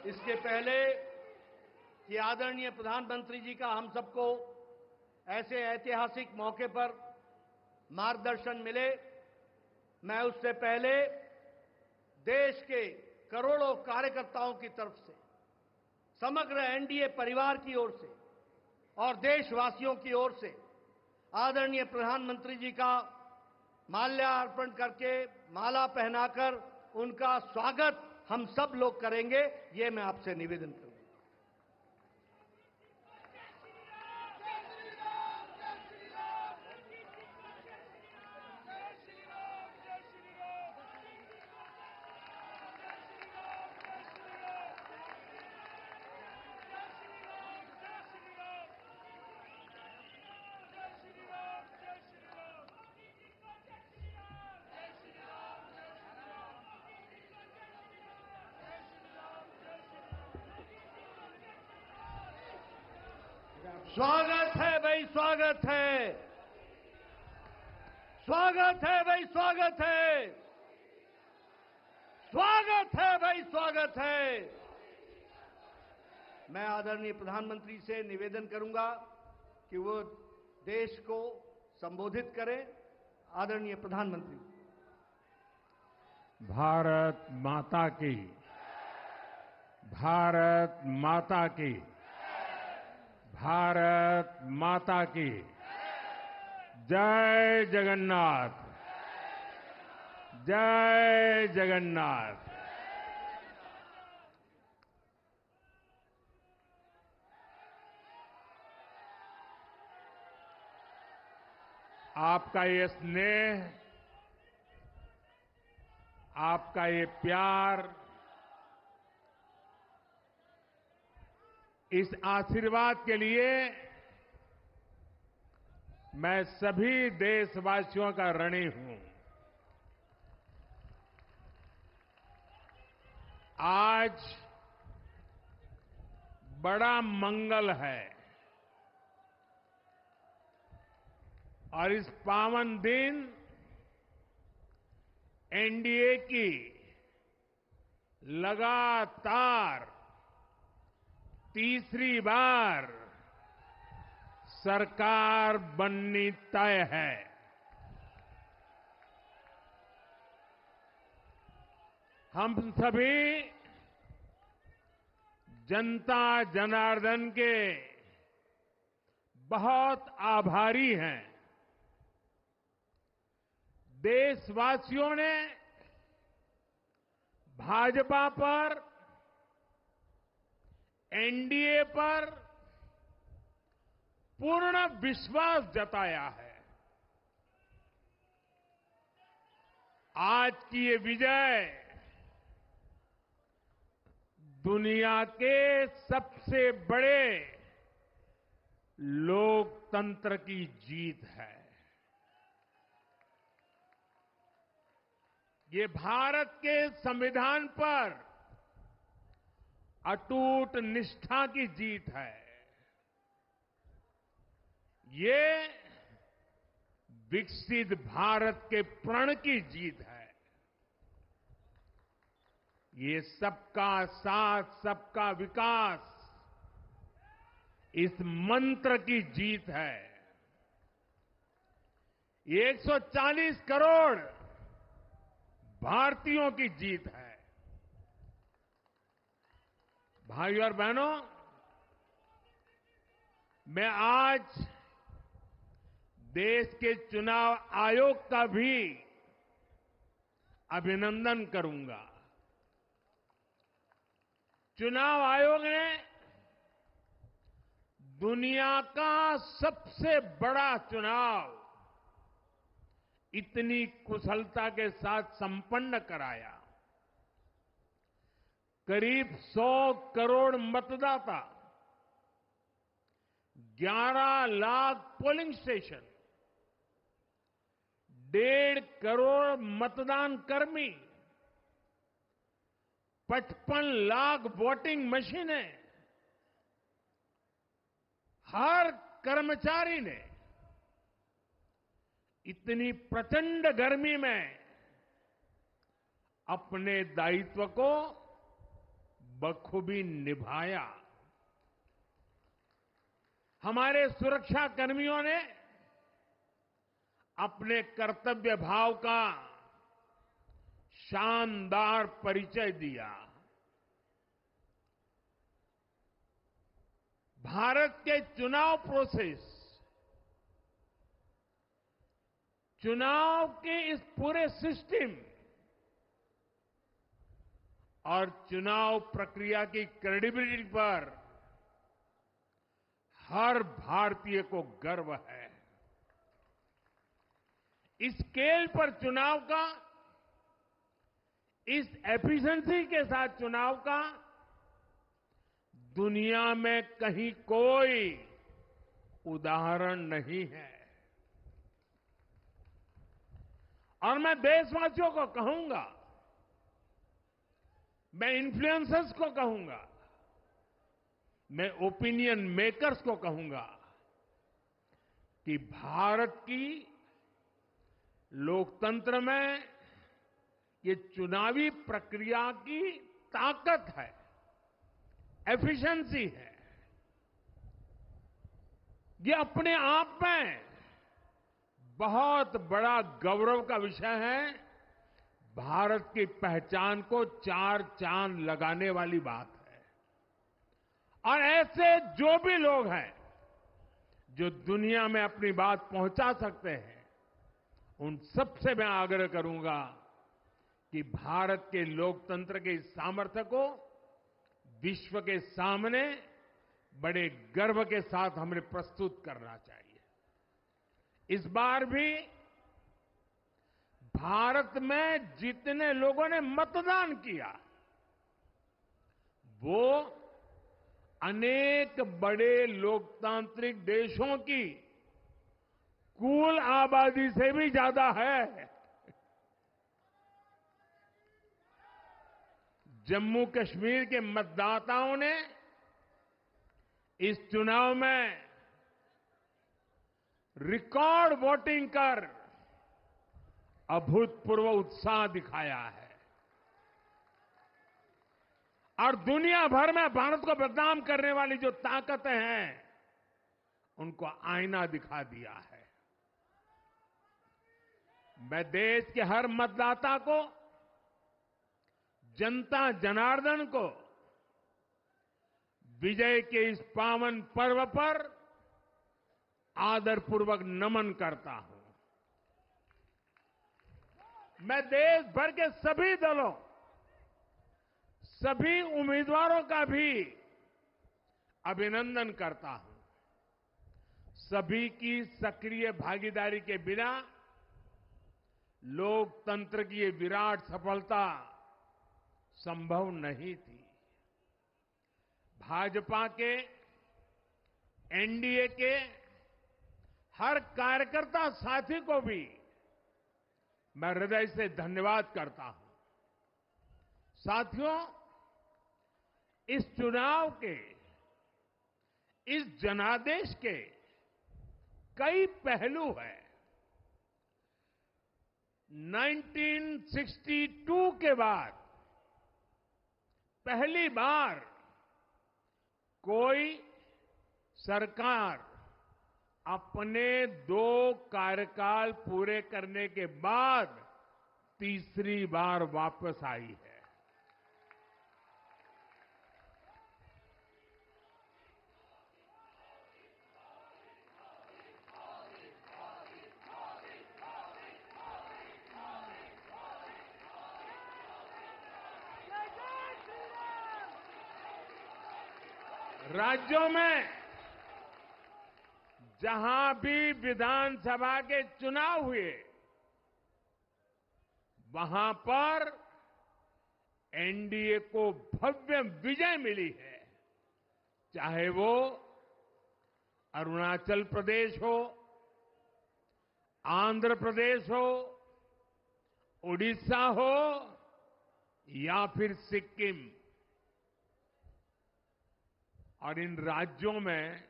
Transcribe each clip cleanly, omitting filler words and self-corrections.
इसके पहले कि आदरणीय प्रधानमंत्री जी का हम सबको ऐसे ऐतिहासिक मौके पर मार्गदर्शन मिले, मैं उससे पहले देश के करोड़ों कार्यकर्ताओं की तरफ से, समग्र एनडीए परिवार की ओर से और देशवासियों की ओर से आदरणीय प्रधानमंत्री जी का माल्यार्पण करके, माला पहनाकर उनका स्वागत हम सब लोग करेंगे, ये मैं आपसे निवेदन करूंगा। स्वागत है भाई, स्वागत है, स्वागत है भाई, स्वागत है, स्वागत है भाई, स्वागत है। मैं आदरणीय प्रधानमंत्री से निवेदन करूंगा कि वो देश को संबोधित करें। आदरणीय प्रधानमंत्री। भारत माता की, भारत माता की, भारत माता की जय जगन्नाथ, जय जगन्नाथ। आपका ये स्नेह, आपका ये प्यार, इस आशीर्वाद के लिए मैं सभी देशवासियों का ऋणी हूं। आज बड़ा मंगल है और इस पावन दिन एनडीए की लगातार तीसरी बार सरकार बननी तय है। हम सभी जनता जनार्दन के बहुत आभारी हैं। देशवासियों ने भाजपा पर, एनडीए पर पूर्ण विश्वास जताया है। आज की ये विजय दुनिया के सबसे बड़े लोकतंत्र की जीत है। ये भारत के संविधान पर अटूट निष्ठा की जीत है। ये विकसित भारत के प्रण की जीत है। ये सबका साथ, सबका विकास, इस मंत्र की जीत है। ये 140 करोड़ भारतीयों की जीत है। भाइयों और बहनों, मैं आज देश के चुनाव आयोग का भी अभिनंदन करूंगा। चुनाव आयोग ने दुनिया का सबसे बड़ा चुनाव इतनी कुशलता के साथ संपन्न कराया। करीब 100 करोड़ मतदाता, 11 लाख पोलिंग स्टेशन, 1.5 करोड़ मतदान कर्मी, 55 लाख वोटिंग मशीनें, हर कर्मचारी ने इतनी प्रचंड गर्मी में अपने दायित्व को बखूबी निभाया। हमारे सुरक्षा कर्मियों ने अपने कर्तव्य भाव का शानदार परिचय दिया। भारत के चुनाव प्रोसेस, चुनाव के इस पूरे सिस्टम और चुनाव प्रक्रिया की क्रेडिबिलिटी पर हर भारतीय को गर्व है। इस स्केल पर चुनाव का, इस एफिशिएंसी के साथ चुनाव का दुनिया में कहीं कोई उदाहरण नहीं है। और मैं देशवासियों को कहूंगा, मैं इन्फ्लुएंसर्स को कहूंगा, मैं ओपिनियन मेकर्स को कहूंगा कि भारत की लोकतंत्र में ये चुनावी प्रक्रिया की ताकत है, एफिशिएंसी है। ये अपने आप में बहुत बड़ा गौरव का विषय है। भारत की पहचान को चार चांद लगाने वाली बात है। और ऐसे जो भी लोग हैं जो दुनिया में अपनी बात पहुंचा सकते हैं, उन सबसे मैं आग्रह करूंगा कि भारत के लोकतंत्र के इस सामर्थ्य को विश्व के सामने बड़े गर्व के साथ हमें प्रस्तुत करना चाहिए। इस बार भी भारत में जितने लोगों ने मतदान किया, वो अनेक बड़े लोकतांत्रिक देशों की कुल आबादी से भी ज्यादा है। जम्मू कश्मीर के मतदाताओं ने इस चुनाव में रिकॉर्ड वोटिंग कर अभूतपूर्व उत्साह दिखाया है और दुनिया भर में भारत को बदनाम करने वाली जो ताकतें हैं, उनको आईना दिखा दिया है। मैं देश के हर मतदाता को, जनता जनार्दन को विजय के इस पावन पर्व पर आदरपूर्वक नमन करता हूं। मैं देश भर के सभी दलों, सभी उम्मीदवारों का भी अभिनंदन करता हूं। सभी की सक्रिय भागीदारी के बिना लोकतंत्र की ये विराट सफलता संभव नहीं थी। भाजपा के, एनडीए के हर कार्यकर्ता साथी को भी मैं हृदय से धन्यवाद करता हूं। साथियों, इस चुनाव के, इस जनादेश के कई पहलू हैं। 1962 के बाद पहली बार कोई सरकार अपने 2 कार्यकाल पूरे करने के बाद तीसरी बार वापस आई है। राज्यों में जहां भी विधानसभा के चुनाव हुए, वहां पर एनडीए को भव्य विजय मिली है। चाहे वो अरुणाचल प्रदेश हो, आंध्र प्रदेश हो, उड़ीसा हो या फिर सिक्किम। और इन राज्यों में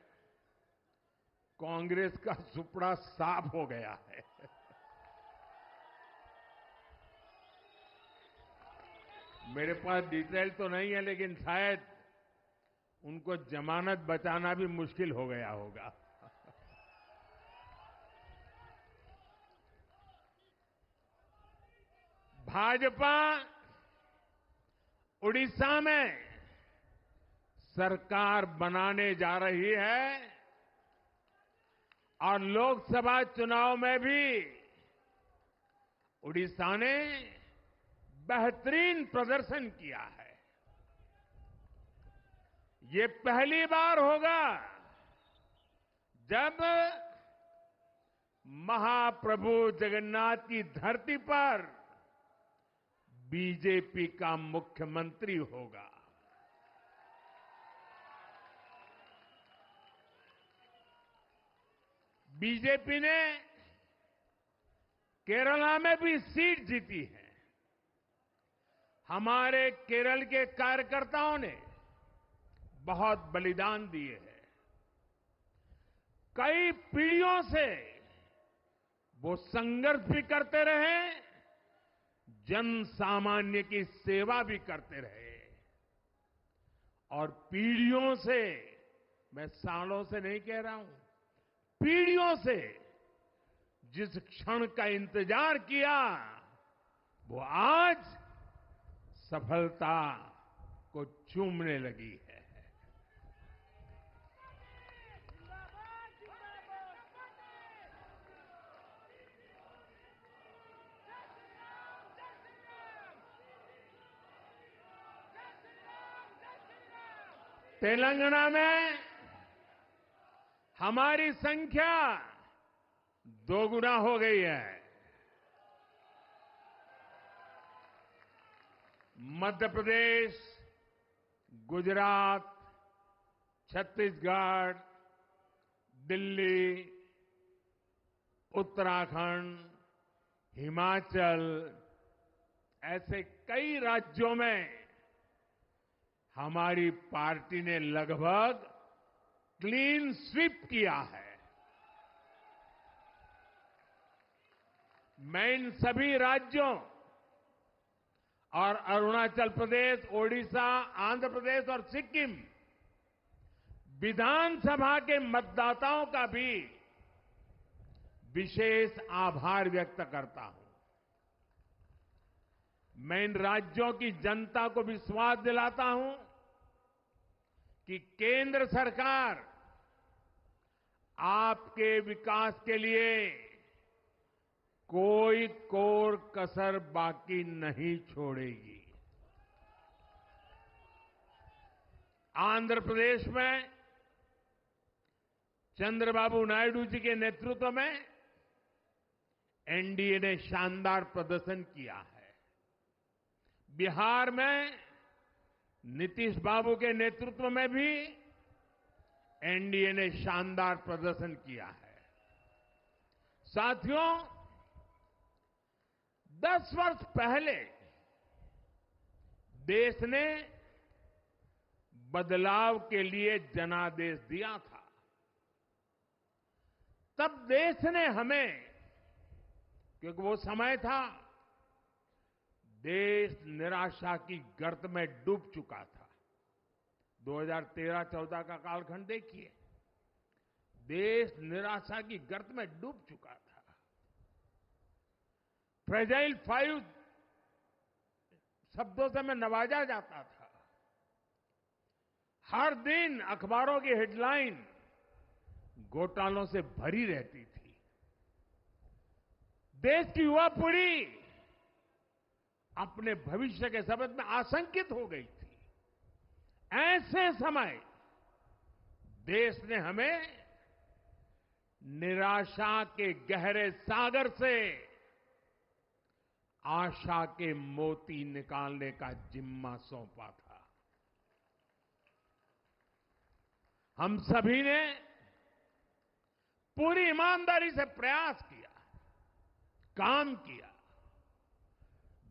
कांग्रेस का सुपड़ा साफ हो गया है। मेरे पास डिटेल तो नहीं है, लेकिन शायद उनको जमानत बचाना भी मुश्किल हो गया होगा। भाजपा उड़ीसा में सरकार बनाने जा रही है और लोकसभा चुनाव में भी उड़ीसा ने बेहतरीन प्रदर्शन किया है। ये पहली बार होगा जब महाप्रभु जगन्नाथ की धरती पर बीजेपी का मुख्यमंत्री होगा। बीजेपी ने केरला में भी सीट जीती है। हमारे केरल के कार्यकर्ताओं ने बहुत बलिदान दिए हैं। कई पीढ़ियों से वो संघर्ष भी करते रहे, जन सामान्य की सेवा भी करते रहे और पीढ़ियों से, मैं सालों से नहीं कह रहा हूं, पीढ़ियों से जिस क्षण का इंतजार किया वो आज सफलता को चूमने लगी है। तेलंगाना में हमारी संख्या दोगुना हो गई है। मध्य प्रदेश, गुजरात, छत्तीसगढ़, दिल्ली, उत्तराखंड, हिमाचल, ऐसे कई राज्यों में हमारी पार्टी ने लगभग क्लीन स्वीप किया है। मैं इन सभी राज्यों और अरुणाचल प्रदेश, ओडिशा, आंध्र प्रदेश और सिक्किम विधानसभा के मतदाताओं का भी विशेष आभार व्यक्त करता हूं। मैं इन राज्यों की जनता को विश्वास दिलाता हूं कि केंद्र सरकार आपके विकास के लिए कोई कोर कसर बाकी नहीं छोड़ेगी। आंध्र प्रदेश में चंद्रबाबू नायडू जी के नेतृत्व में एनडीए ने शानदार प्रदर्शन किया है। बिहार में नीतीश बाबू के नेतृत्व में भी एनडीए ने शानदार प्रदर्शन किया है। साथियों, 10 वर्ष पहले देश ने बदलाव के लिए जनादेश दिया था। तब देश ने हमें, क्योंकि वो समय था देश निराशा की गर्त में डूब चुका था। 2013-14 का कालखंड देखिए, देश निराशा की गर्त में डूब चुका था। फ्रेजाइल 5 शब्दों से मैं नवाजा जाता था। हर दिन अखबारों की हेडलाइन घोटालों से भरी रहती थी। देश की युवा पीढ़ी अपने भविष्य के संबंध में आशंकित हो गई थी। ऐसे समय देश ने हमें निराशा के गहरे सागर से आशा के मोती निकालने का जिम्मा सौंपा था। हम सभी ने पूरी ईमानदारी से प्रयास किया, काम किया।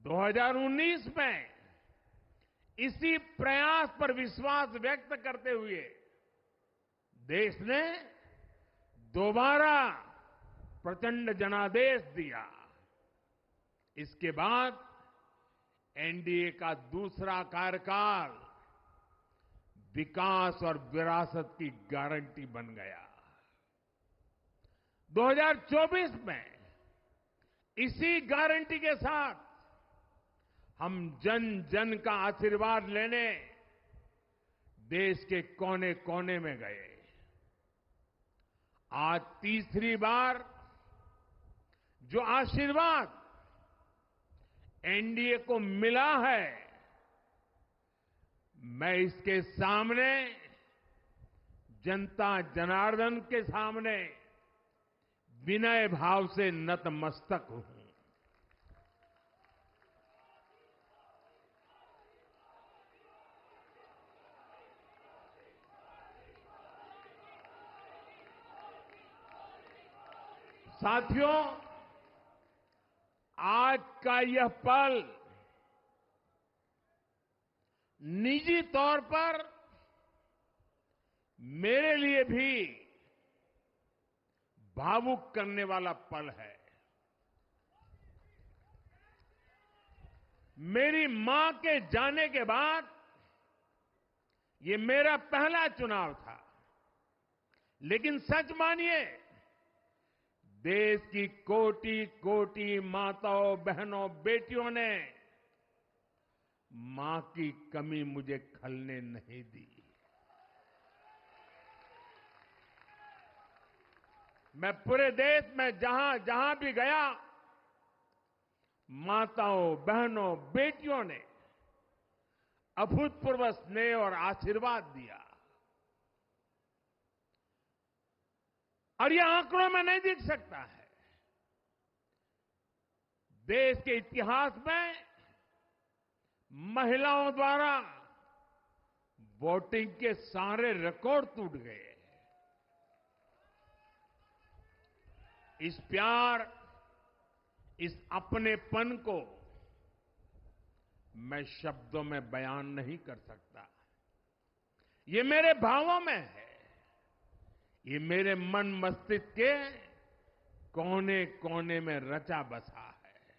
2019 में इसी प्रयास पर विश्वास व्यक्त करते हुए देश ने दोबारा प्रचंड जनादेश दिया। इसके बाद एनडीए का दूसरा कार्यकाल विकास और विरासत की गारंटी बन गया। 2024 में इसी गारंटी के साथ हम जन जन का आशीर्वाद लेने देश के कोने कोने में गए। आज तीसरी बार जो आशीर्वाद एनडीए को मिला है, मैं इसके सामने, जनता जनार्दन के सामने विनय भाव से नतमस्तक हूं। साथियों, आज का यह पल निजी तौर पर मेरे लिए भी भावुक करने वाला पल है। मेरी मां के जाने के बाद ये मेरा पहला चुनाव था, लेकिन सच मानिए, देश की कोटि कोटि माताओं, बहनों, बेटियों ने मां की कमी मुझे खलने नहीं दी। मैं पूरे देश में जहां जहां भी गया, माताओं, बहनों, बेटियों ने अभूतपूर्व स्नेह और आशीर्वाद दिया। और यह आंकड़ों में नहीं दिख सकता है। देश के इतिहास में महिलाओं द्वारा वोटिंग के सारे रिकॉर्ड टूट गए। इस प्यार, इस अपनेपन को मैं शब्दों में बयान नहीं कर सकता। ये मेरे भावों में है। ये मेरे मन मस्तिष्क के कोने कोने में रचा बसा है।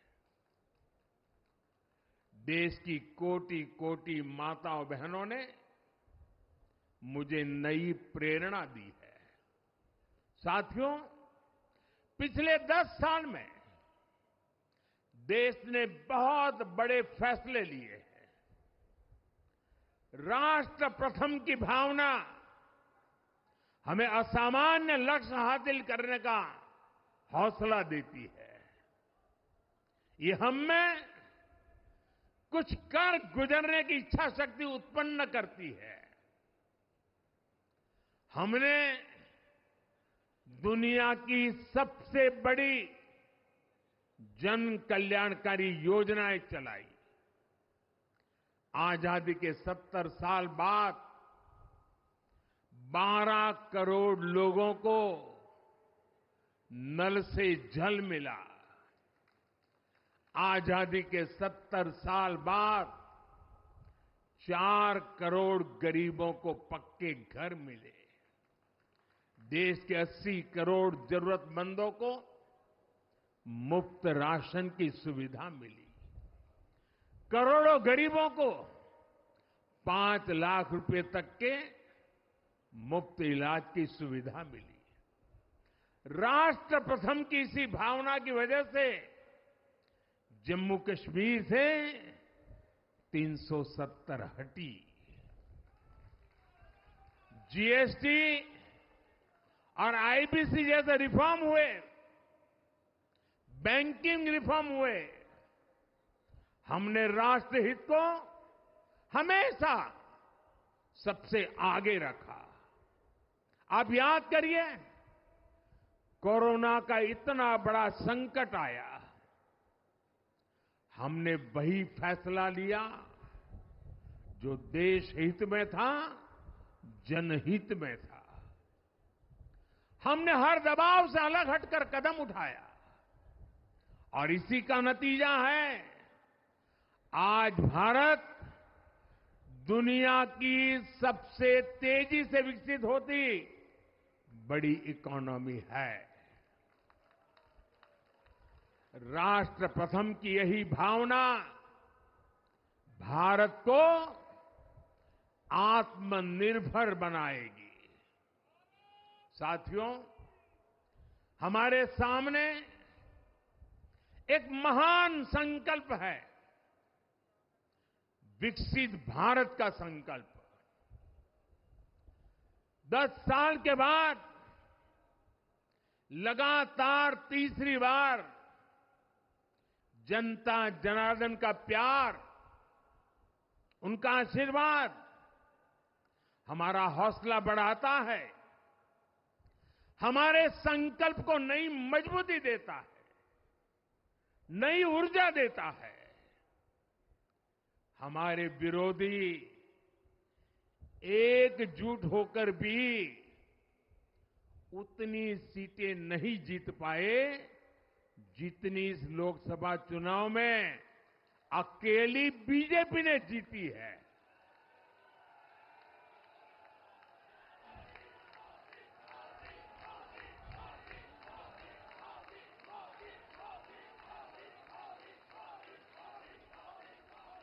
देश की कोटि कोटि माताओं बहनों ने मुझे नई प्रेरणा दी है। साथियों, पिछले 10 साल में देश ने बहुत बड़े फैसले लिए हैं। राष्ट्र प्रथम की भावना हमें असामान्य लक्ष्य हासिल करने का हौसला देती है। ये हम में कुछ कर गुजरने की इच्छा शक्ति उत्पन्न करती है। हमने दुनिया की सबसे बड़ी जन कल्याणकारी योजनाएं चलाई। आजादी के 70 साल बाद 12 करोड़ लोगों को नल से जल मिला। आजादी के 70 साल बाद 4 करोड़ गरीबों को पक्के घर मिले। देश के 80 करोड़ जरूरतमंदों को मुफ्त राशन की सुविधा मिली। करोड़ों गरीबों को 5 लाख रुपए तक के मुफ्त इलाज की सुविधा मिली। राष्ट्र प्रथम की इसी भावना की वजह से जम्मू कश्मीर से 370 हटी। जीएसटी और आईबीसी जैसे रिफॉर्म हुए, बैंकिंग रिफॉर्म हुए। हमने राष्ट्रहित को हमेशा सबसे आगे रखा। आप याद करिए, कोरोना का इतना बड़ा संकट आया, हमने वही फैसला लिया जो देश हित में था, जनहित में था। हमने हर दबाव से अलग हटकर कदम उठाया और इसी का नतीजा है आज भारत दुनिया की सबसे तेजी से विकसित होती बड़ी इकोनॉमी है। राष्ट्र प्रथम की यही भावना भारत को आत्मनिर्भर बनाएगी। साथियों, हमारे सामने एक महान संकल्प है, विकसित भारत का संकल्प। 10 साल के बाद लगातार तीसरी बार जनता जनार्दन का प्यार, उनका आशीर्वाद हमारा हौसला बढ़ाता है, हमारे संकल्प को नई मजबूती देता है, नई ऊर्जा देता है। हमारे विरोधी एकजुट होकर भी उतनी सीटें नहीं जीत पाए जितनी इस लोकसभा चुनाव में अकेली बीजेपी ने जीती है।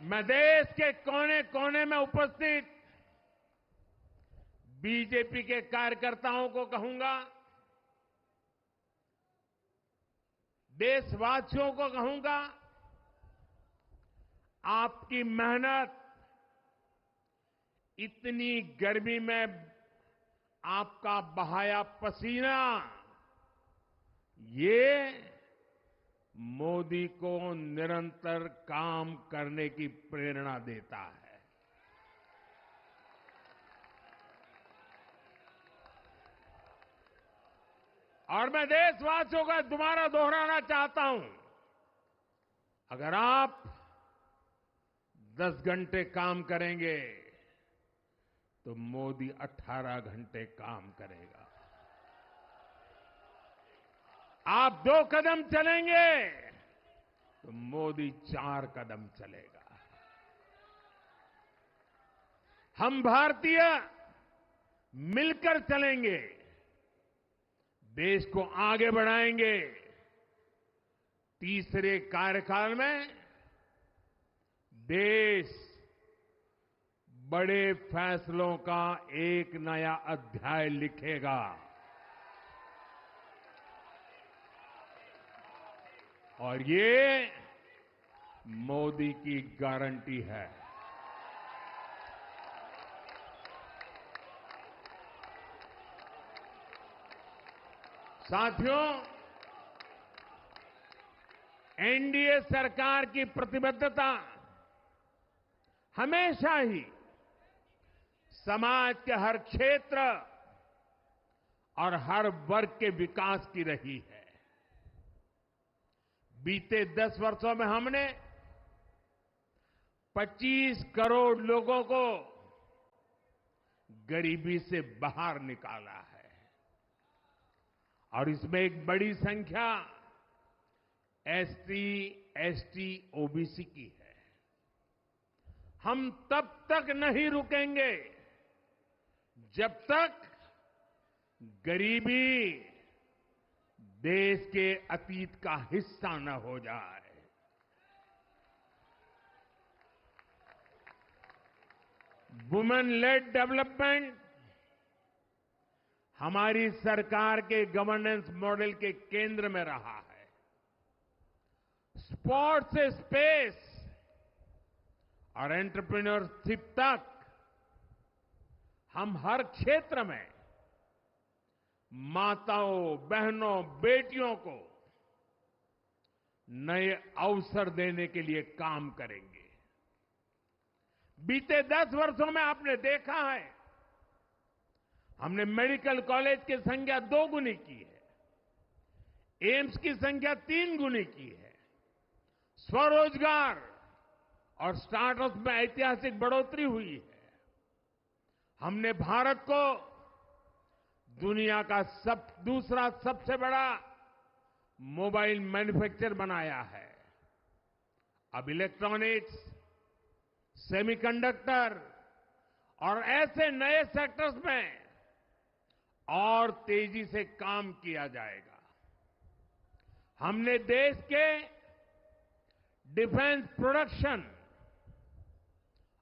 मैं देश के कोने कोने में उपस्थित बीजेपी के कार्यकर्ताओं को कहूंगा, देशवासियों को कहूंगा, आपकी मेहनत, इतनी गर्मी में आपका बहाया पसीना, ये मोदी को निरंतर काम करने की प्रेरणा देता है। और मैं देशवासियों का दोबारा दोहराना चाहता हूं, अगर आप 10 घंटे काम करेंगे तो मोदी 18 घंटे काम करेगा। आप 2 कदम चलेंगे तो मोदी 4 कदम चलेगा। हम भारतीय मिलकर चलेंगे, देश को आगे बढ़ाएंगे। तीसरे कार्यकाल में देश बड़े फैसलों का एक नया अध्याय लिखेगा। और ये मोदी की गारंटी है। साथियों, एनडीए सरकार की प्रतिबद्धता हमेशा ही समाज के हर क्षेत्र और हर वर्ग के विकास की रही है। बीते 10 वर्षों में हमने 25 करोड़ लोगों को गरीबी से बाहर निकाला है और इसमें एक बड़ी संख्या एसटी, एसटी, ओबीसी की है। हम तब तक नहीं रुकेंगे जब तक गरीबी देश के अतीत का हिस्सा न हो जाए। वुमेन लेड डेवलपमेंट हमारी सरकार के गवर्नेंस मॉडल के केंद्र में रहा है। स्पोर्ट्स से स्पेस और एंटरप्रेन्योरशिप तक हम हर क्षेत्र में माताओं, बहनों, बेटियों को नए अवसर देने के लिए काम करेंगे। बीते 10 वर्षों में आपने देखा है, हमने मेडिकल कॉलेज की संख्या 2 गुनी की है, एम्स की संख्या 3 गुनी की है, स्वरोजगार और स्टार्टअप में ऐतिहासिक बढ़ोतरी हुई है। हमने भारत को दुनिया का दूसरा सबसे बड़ा मोबाइल मैन्युफैक्चरर बनाया है। अब इलेक्ट्रॉनिक्स, सेमीकंडक्टर और ऐसे नए सेक्टर्स में और तेजी से काम किया जाएगा। हमने देश के डिफेंस प्रोडक्शन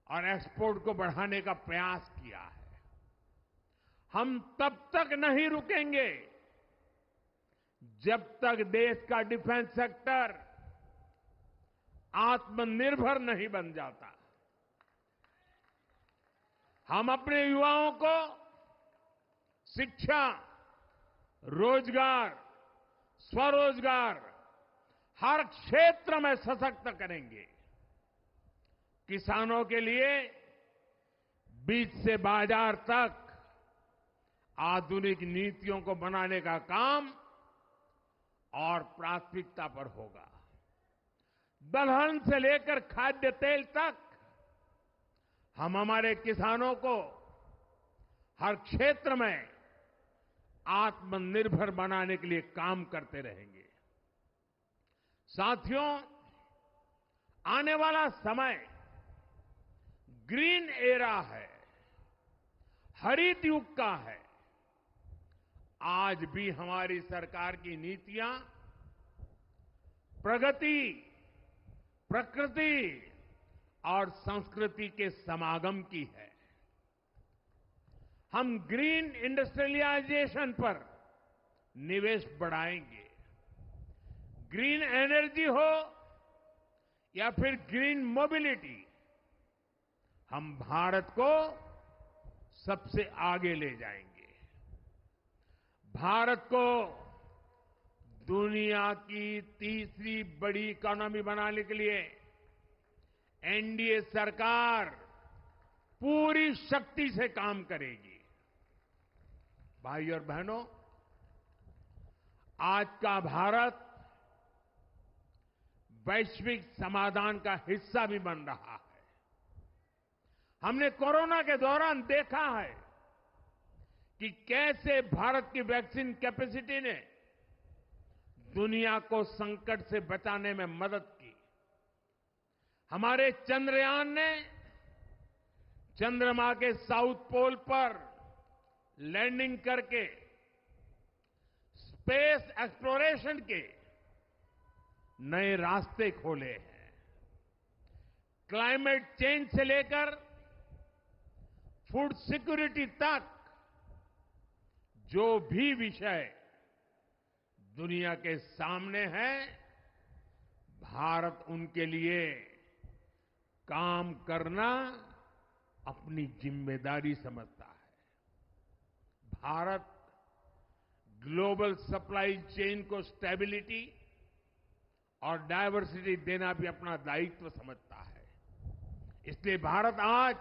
और एक्सपोर्ट को बढ़ाने का प्रयास किया है। हम तब तक नहीं रुकेंगे जब तक देश का डिफेंस सेक्टर आत्मनिर्भर नहीं बन जाता। हम अपने युवाओं को शिक्षा, रोजगार, स्वरोजगार हर क्षेत्र में सशक्त करेंगे। किसानों के लिए बीज से बाजार तक आधुनिक नीतियों को बनाने का काम और प्राथमिकता पर होगा। दलहन से लेकर खाद्य तेल तक हम हमारे किसानों को हर क्षेत्र में आत्मनिर्भर बनाने के लिए काम करते रहेंगे। साथियों, आने वाला समय ग्रीन एरा है, हरित युग का है। आज भी हमारी सरकार की नीतियां प्रगति, प्रकृति और संस्कृति के समागम की है। हम ग्रीन इंडस्ट्रियलाइजेशन पर निवेश बढ़ाएंगे। ग्रीन एनर्जी हो या फिर ग्रीन मोबिलिटी, हम भारत को सबसे आगे ले जाएंगे। भारत को दुनिया की तीसरी बड़ी इकोनॉमी बनाने के लिए एनडीए सरकार पूरी शक्ति से काम करेगी। भाई और बहनों, आज का भारत वैश्विक समाधान का हिस्सा भी बन रहा है। हमने कोरोना के दौरान देखा है कि कैसे भारत की वैक्सीन कैपेसिटी ने दुनिया को संकट से बचाने में मदद की। हमारे चंद्रयान ने चंद्रमा के साउथ पोल पर लैंडिंग करके स्पेस एक्सप्लोरेशन के नए रास्ते खोले हैं। क्लाइमेट चेंज से लेकर फूड सिक्योरिटी तक जो भी विषय दुनिया के सामने है, भारत उनके लिए काम करना अपनी जिम्मेदारी समझता है। भारत ग्लोबल सप्लाई चेन को स्टेबिलिटी और डायवर्सिटी देना भी अपना दायित्व समझता है। इसलिए भारत आज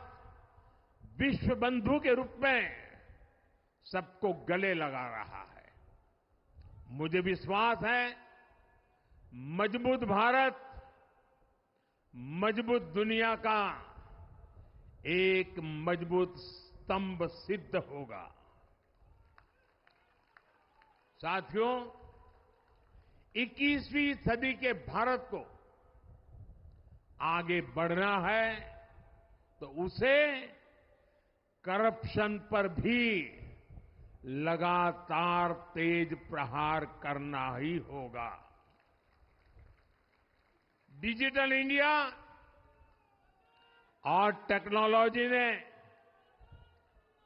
विश्व बंधु के रूप में सबको गले लगा रहा है। मुझे विश्वास है, मजबूत भारत मजबूत दुनिया का एक मजबूत स्तंभ सिद्ध होगा। साथियों, 21वीं सदी के भारत को आगे बढ़ना है तो उसे करप्शन पर भी लगातार तेज प्रहार करना ही होगा। डिजिटल इंडिया और टेक्नोलॉजी ने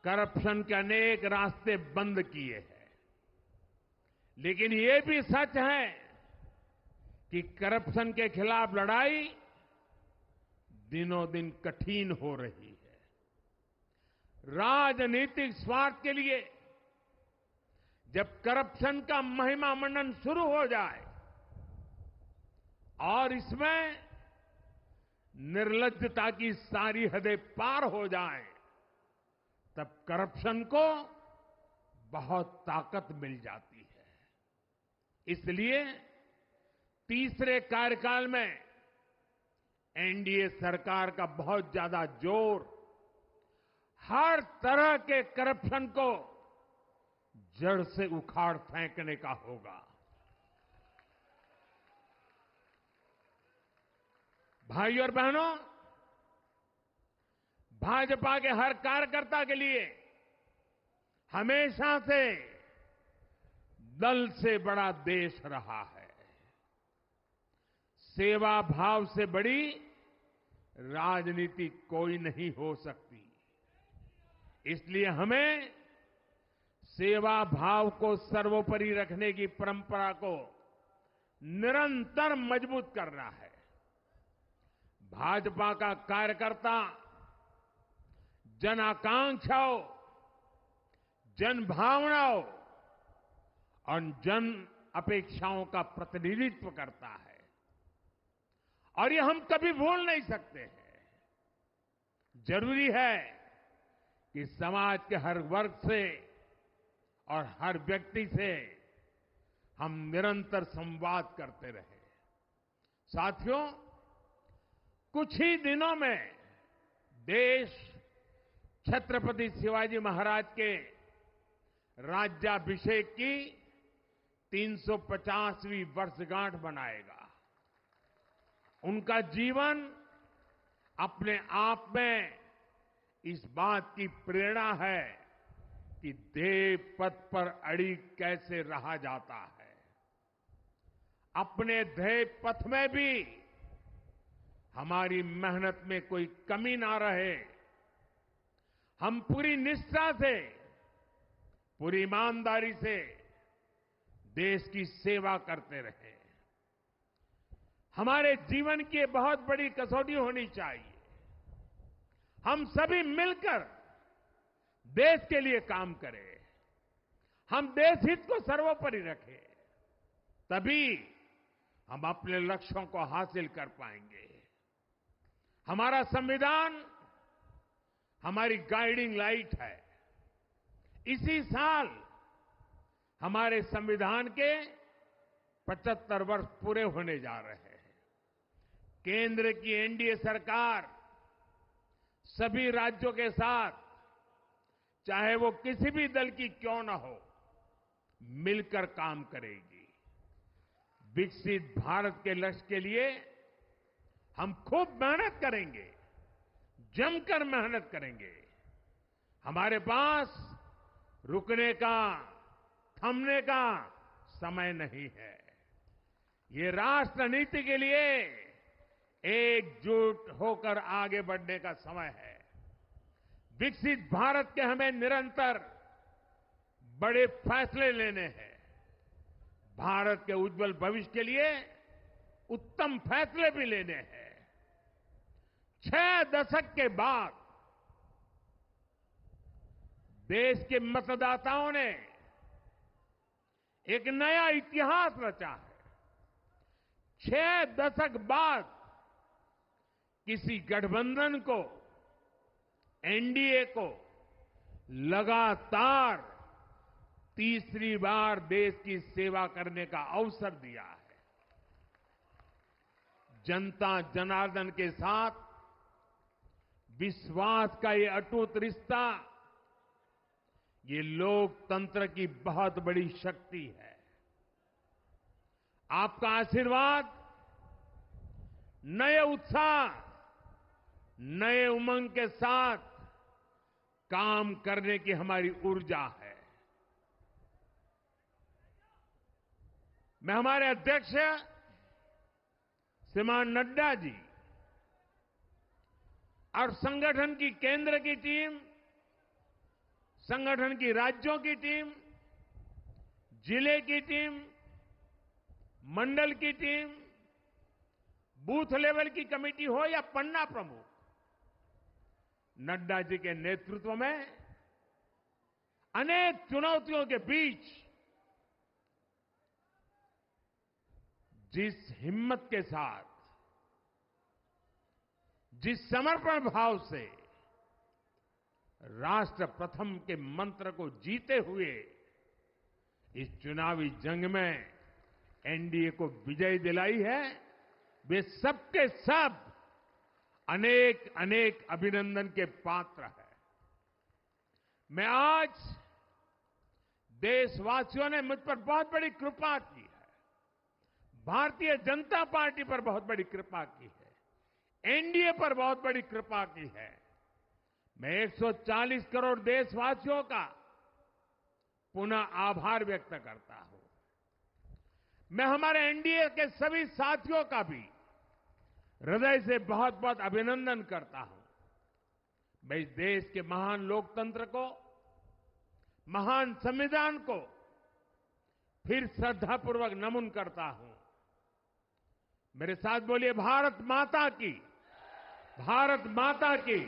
करप्शन के अनेक रास्ते बंद किए हैं, लेकिन ये भी सच है कि करप्शन के खिलाफ लड़ाई दिनों दिन कठिन हो रही है। राजनीतिक स्वार्थ के लिए जब करप्शन का महिमा मंडन शुरू हो जाए और इसमें निर्लज्जता की सारी हदें पार हो जाए, तब करप्शन को बहुत ताकत मिल जाती है। इसलिए तीसरे कार्यकाल में एनडीए सरकार का बहुत ज्यादा जोर हर तरह के करप्शन को जड़ से उखाड़ फेंकने का होगा। भाई और बहनों, भाजपा के हर कार्यकर्ता के लिए हमेशा से दल से बड़ा देश रहा है। सेवा भाव से बड़ी राजनीति कोई नहीं हो सकती। इसलिए हमें सेवा भाव को सर्वोपरि रखने की परंपरा को निरंतर मजबूत करना है। भाजपा का कार्यकर्ता जन आकांक्षाओं, जन भावनाओं और जन अपेक्षाओं का प्रतिनिधित्व करता है और ये हम कभी भूल नहीं सकते हैं। जरूरी है कि समाज के हर वर्ग से और हर व्यक्ति से हम निरंतर संवाद करते रहे। साथियों, कुछ ही दिनों में देश छत्रपति शिवाजी महाराज के राज्याभिषेक की 350वीं वर्षगांठ मनाएगा। उनका जीवन अपने आप में इस बात की प्रेरणा है कि ध्येय पथ पर अड़ी कैसे रहा जाता है। अपने ध्येय पथ में भी हमारी मेहनत में कोई कमी ना रहे। हम पूरी निष्ठा से, पूरी ईमानदारी से देश की सेवा करते रहे। हमारे जीवन की बहुत बड़ी कसौटी होनी चाहिए। हम सभी मिलकर देश के लिए काम करें, हम देश हित को सर्वोपरि रखें, तभी हम अपने लक्ष्यों को हासिल कर पाएंगे। हमारा संविधान हमारी गाइडिंग लाइट है। इसी साल हमारे संविधान के 75 वर्ष पूरे होने जा रहे हैं। केंद्र की एनडीए सरकार सभी राज्यों के साथ, चाहे वो किसी भी दल की क्यों न हो, मिलकर काम करेगी। विकसित भारत के लक्ष्य के लिए हम खूब मेहनत करेंगे, जमकर मेहनत करेंगे। हमारे पास रुकने का, थमने का समय नहीं है। ये राष्ट्र नीति के लिए एकजुट होकर आगे बढ़ने का समय है। विकसित भारत के हमें निरंतर बड़े फैसले लेने हैं। भारत के उज्जवल भविष्य के लिए उत्तम फैसले भी लेने हैं। 6 दशक के बाद देश के मतदाताओं ने एक नया इतिहास रचा है। 6 दशक बाद किसी गठबंधन को, एनडीए को लगातार तीसरी बार देश की सेवा करने का अवसर दिया है। जनता जनार्दन के साथ विश्वास का ये अटूट रिश्ता, ये लोकतंत्र की बहुत बड़ी शक्ति है। आपका आशीर्वाद नए उत्साह, नए उमंग के साथ काम करने की हमारी ऊर्जा है। मैं हमारे अध्यक्ष श्रीमान नड्डा जी और संगठन की केंद्र की टीम, संगठन की राज्यों की टीम, जिले की टीम, मंडल की टीम, बूथ लेवल की कमेटी हो या पन्ना प्रमुख, नड्डा जी के नेतृत्व में अनेक चुनौतियों के बीच जिस हिम्मत के साथ, जिस समर्पण भाव से राष्ट्र प्रथम के मंत्र को जीते हुए इस चुनावी जंग में एनडीए को विजय दिलाई है, वे सबके सब अनेक अनेक अभिनंदन के पात्र हैं। मैं आज देशवासियों ने मुझ पर बहुत बड़ी कृपा की है, भारतीय जनता पार्टी पर बहुत बड़ी कृपा की है, एनडीए पर बहुत बड़ी कृपा की है। मैं 140 करोड़ देशवासियों का पुनः आभार व्यक्त करता हूं। मैं हमारे एनडीए के सभी साथियों का भी हृदय से बहुत बहुत अभिनंदन करता हूं। मैं इस देश के महान लोकतंत्र को, महान संविधान को फिर श्रद्धापूर्वक नमन करता हूं। मेरे साथ बोलिए, भारत माता की, भारत माता की,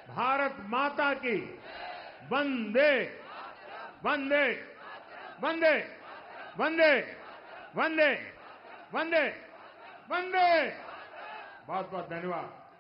भारत माता की, वंदे वंदे वंदे वंदे वंदे वंदे वंदे। बहुत बहुत धन्यवाद।